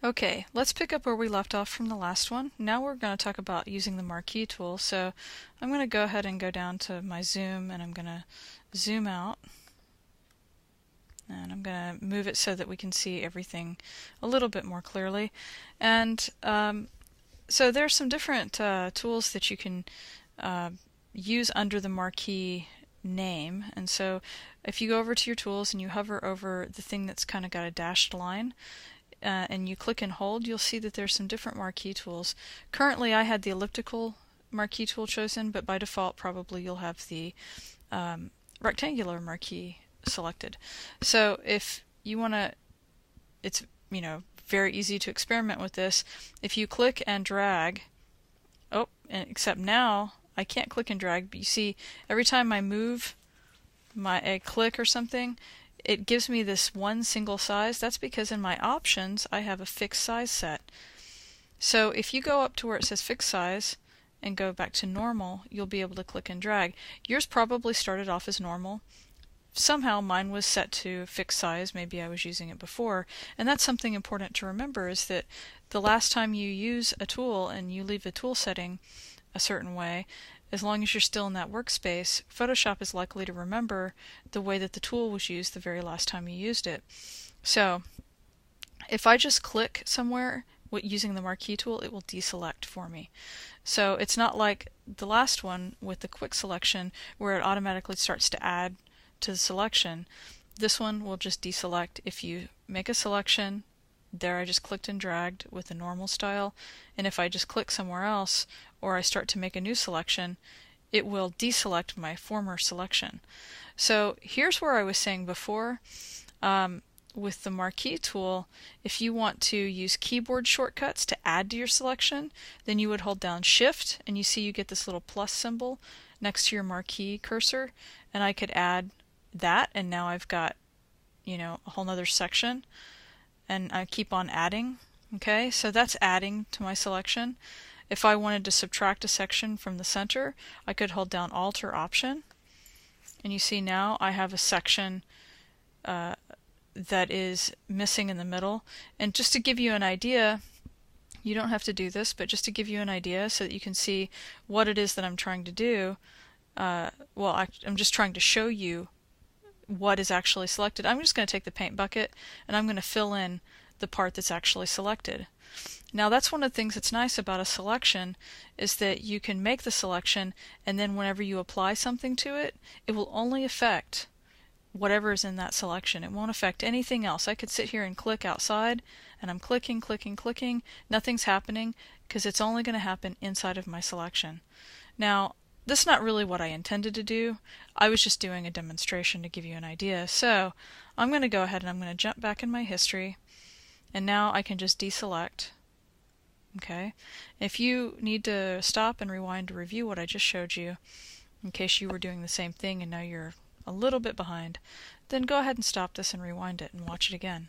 Okay, let's pick up where we left off from the last one. Now we're going to talk about using the Marquee tool. So I'm going to go ahead and go down to my zoom, and I'm going to zoom out. And I'm going to move it so that we can see everything a little bit more clearly. And so there's some different tools that you can use under the Marquee name. And so if you go over to your tools and you hover over the thing that's kind of got a dashed line, and you click and hold, you'll see that there's some different marquee tools. Currently I had the elliptical marquee tool chosen, but by default probably you'll have the rectangular marquee selected. So if you want to, it's very easy to experiment with this. If you click and drag, except now I can't click and drag, but you see every time I move a click or something, it gives me this one single size. That's because in my options I have a fixed size set. So if you go up to where it says fixed size and go back to normal, you'll be able to click and drag. Yours probably started off as normal. Somehow mine was set to fixed size. Maybe I was using it before. And that's something important to remember, is that the last time you use a tool and you leave a tool setting a certain way, as long as you're still in that workspace, Photoshop is likely to remember the way that the tool was used the very last time you used it. So if I just click somewhere using the Marquee tool, it will deselect for me. So it's not like the last one with the quick selection where it automatically starts to add to the selection. This one will just deselect. If you make a selection, there I just clicked and dragged with the normal style, and if I just click somewhere else or I start to make a new selection, it will deselect my former selection. So here's where I was saying before, with the Marquee tool, if you want to use keyboard shortcuts to add to your selection, then you would hold down Shift, and you see you get this little plus symbol next to your Marquee cursor, and I could add that, and now I've got a whole nother section, and I keep on adding. Okay, so that's adding to my selection. If I wanted to subtract a section from the center, I could hold down Alt or Option, and you see now I have a section that is missing in the middle. And just to give you an idea, you don't have to do this, but just to give you an idea so that you can see what it is that I'm trying to do, I'm just trying to show you what is actually selected. I'm just going to take the paint bucket and I'm going to fill in the part that's actually selected. Now that's one of the things that's nice about a selection, is that you can make the selection, and then whenever you apply something to it, it will only affect whatever is in that selection. It won't affect anything else. I could sit here and click outside, and I'm clicking, nothing's happening, because it's only going to happen inside of my selection. Now this is not really what I intended to do. I was just doing a demonstration to give you an idea. So I'm going to go ahead and I'm going to jump back in my history, and now I can just deselect. Okay, if you need to stop and rewind to review what I just showed you, in case you were doing the same thing and now you're a little bit behind, then go ahead and stop this and rewind it and watch it again.